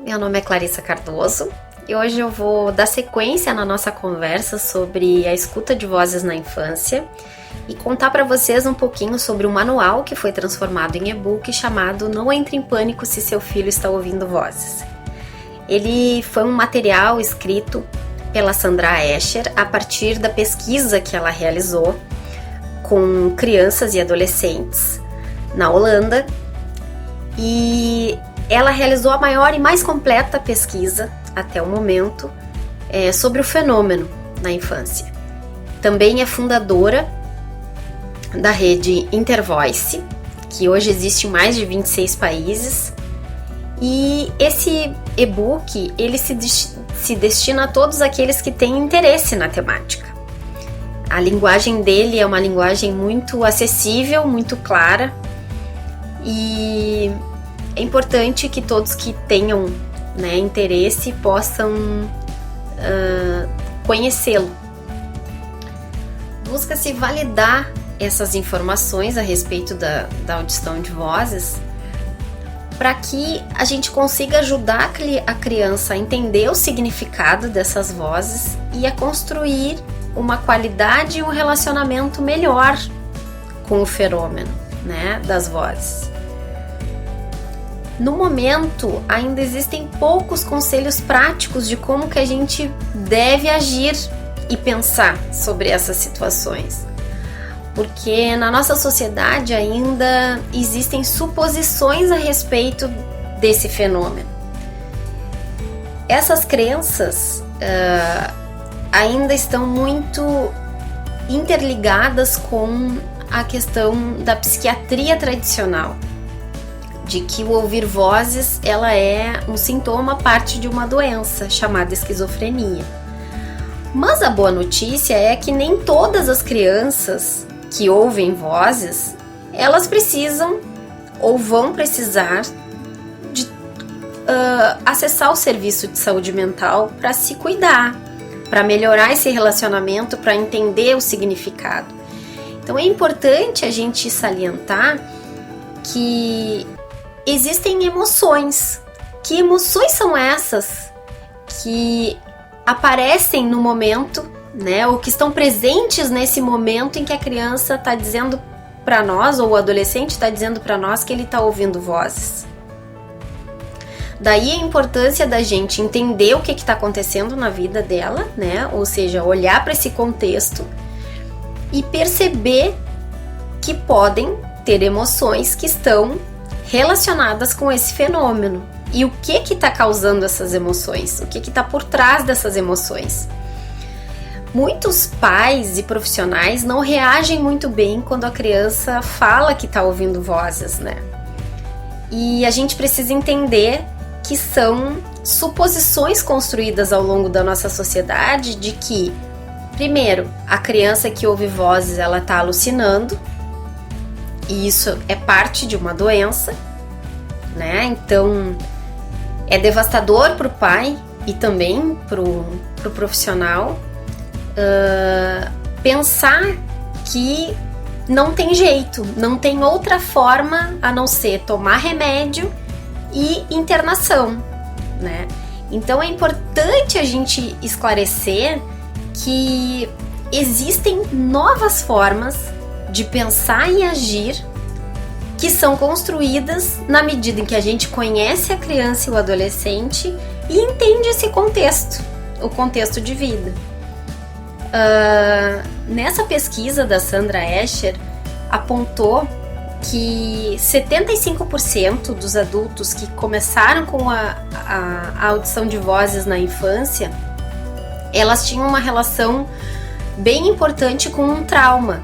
meu nome é Clarissa Cardoso e hoje eu vou dar sequência na nossa conversa sobre a escuta de vozes na infância e contar para vocês um pouquinho sobre um manual que foi transformado em e-book chamado Não Entre em Pânico se seu filho está ouvindo vozes. Ele foi um material escrito pela Sandra Escher a partir da pesquisa que ela realizou com crianças e adolescentes na Holanda, e ela realizou a maior e mais completa pesquisa até o momento sobre o fenômeno na infância. Também é fundadora da rede Intervoice, que hoje existe em mais de 26 países, e esse e-book ele se destina a todos aqueles que têm interesse na temática. A linguagem dele é uma linguagem muito acessível, muito clara, e é importante que todos que tenham interesse possam conhecê-lo. Busca-se validar essas informações a respeito da audição de vozes para que a gente consiga ajudar a criança a entender o significado dessas vozes e a construir uma qualidade e um relacionamento melhor com o fenômeno, das vozes. No momento, ainda existem poucos conselhos práticos de como que a gente deve agir e pensar sobre essas situações, porque na nossa sociedade ainda existem suposições a respeito desse fenômeno. Essas crenças ainda estão muito interligadas com a questão da psiquiatria tradicional, de que o ouvir vozes ela é um sintoma, parte de uma doença chamada esquizofrenia. Mas a boa notícia é que nem todas as crianças que ouvem vozes, elas precisam ou vão precisar de acessar o serviço de saúde mental para se cuidar, para melhorar esse relacionamento, para entender o significado. Então é importante a gente salientar que existem emoções. Que emoções são essas que aparecem no momento, ou que estão presentes nesse momento em que a criança está dizendo para nós, ou o adolescente está dizendo para nós que ele está ouvindo vozes? Daí a importância da gente entender o que está acontecendo na vida dela, ou seja, olhar para esse contexto e perceber que podem ter emoções que estão relacionadas com esse fenômeno. E o que está causando essas emoções? O que está por trás dessas emoções? Muitos pais e profissionais não reagem muito bem quando a criança fala que está ouvindo vozes, E a gente precisa entender que são suposições construídas ao longo da nossa sociedade de que, primeiro, a criança que ouve vozes, ela está alucinando, e isso é parte de uma doença, Então, é devastador para o pai e também para o profissional pensar que não tem jeito, não tem outra forma a não ser tomar remédio e internação, Então é importante a gente esclarecer que existem novas formas de pensar e agir que são construídas na medida em que a gente conhece a criança e o adolescente e entende esse contexto, o contexto de vida. Nessa pesquisa da Sandra Escher apontou que 75% dos adultos que começaram com a audição de vozes na infância, elas tinham uma relação bem importante com um trauma,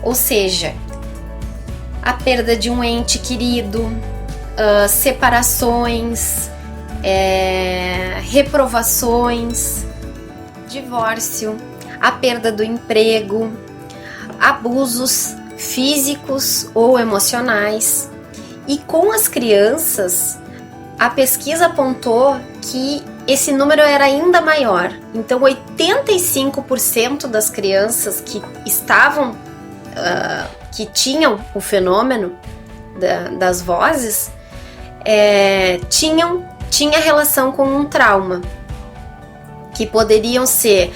ou seja, a perda de um ente querido, separações, reprovações, divórcio, a perda do emprego, abusos físicos ou emocionais. E com as crianças, a pesquisa apontou que esse número era ainda maior. Então, 85% das crianças que estavam, que tinham o fenômeno das vozes, tinham tinha relação com um trauma, que poderiam ser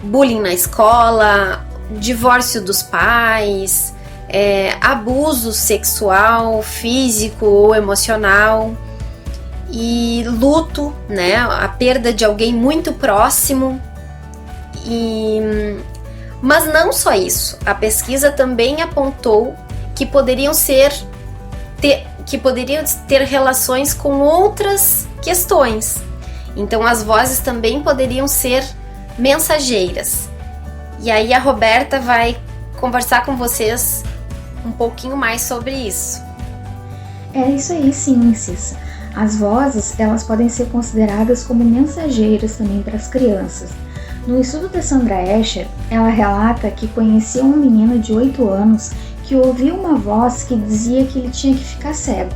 bullying na escola, divórcio dos pais, abuso sexual, físico ou emocional, e luto, né, a perda de alguém muito próximo. Mas não só isso, a pesquisa também apontou que poderiam ter relações com outras questões. Então as vozes também poderiam ser mensageiras. E aí a Roberta vai conversar com vocês um pouquinho mais sobre isso. É isso aí, sim, Cissa. As vozes, elas podem ser consideradas como mensageiras também para as crianças. No estudo da Sandra Escher, ela relata que conhecia um menino de 8 anos que ouviu uma voz que dizia que ele tinha que ficar cego.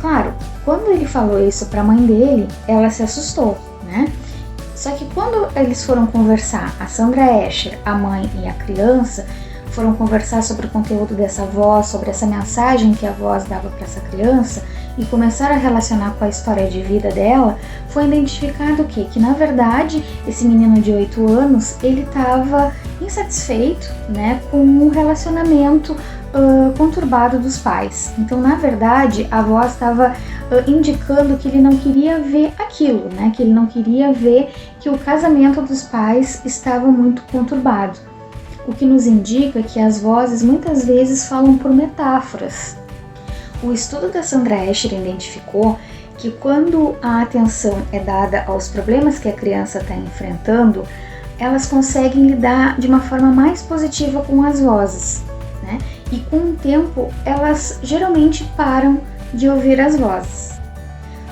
Claro, quando ele falou isso para a mãe dele, ela se assustou, né? Só que quando eles foram conversar, a Sandra Escher, a mãe e a criança, foram conversar sobre o conteúdo dessa voz, sobre essa mensagem que a voz dava para essa criança e começaram a relacionar com a história de vida dela, foi identificado o quê? Que na verdade esse menino de 8 anos, ele estava insatisfeito, né, com um relacionamento conturbado dos pais. Então na verdade a voz estava indicando que ele não queria ver aquilo, né, que ele não queria ver que o casamento dos pais estava muito conturbado. O que nos indica que as vozes muitas vezes falam por metáforas. O estudo da Sandra Escher identificou que quando a atenção é dada aos problemas que a criança está enfrentando, elas conseguem lidar de uma forma mais positiva com as vozes, né? E com o tempo, elas geralmente param de ouvir as vozes.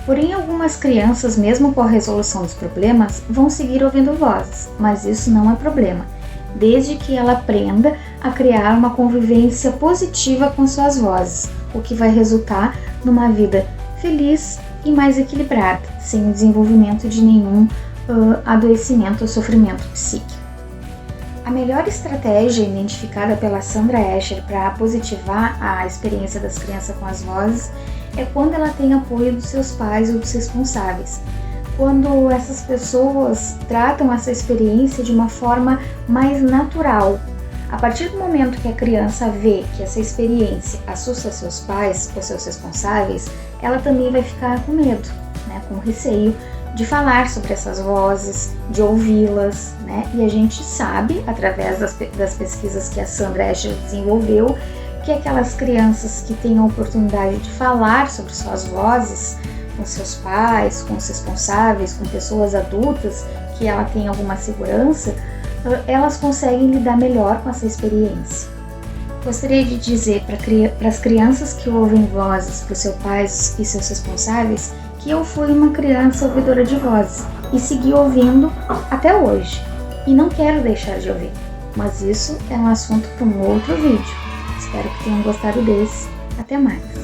Porém, algumas crianças, mesmo com a resolução dos problemas, vão seguir ouvindo vozes, mas isso não é problema, desde que ela aprenda a criar uma convivência positiva com suas vozes, o que vai resultar numa vida feliz e mais equilibrada, sem o desenvolvimento de nenhum adoecimento ou sofrimento psíquico. A melhor estratégia identificada pela Sandra Escher para positivar a experiência das crianças com as vozes é quando ela tem apoio dos seus pais ou dos responsáveis. Quando essas pessoas tratam essa experiência de uma forma mais natural. A partir do momento que a criança vê que essa experiência assusta seus pais ou seus responsáveis, ela também vai ficar com medo, né, com receio de falar sobre essas vozes, de ouvi-las, né? E a gente sabe, através das pesquisas que a Sandra Escher desenvolveu, que aquelas crianças que têm a oportunidade de falar sobre suas vozes com seus pais, com os responsáveis, com pessoas adultas, que ela tem alguma segurança, elas conseguem lidar melhor com essa experiência. Gostaria de dizer para as crianças que ouvem vozes, para os seus pais e seus responsáveis, que eu fui uma criança ouvidora de vozes e segui ouvindo até hoje. E não quero deixar de ouvir, mas isso é um assunto para um outro vídeo. Espero que tenham gostado desse. Até mais!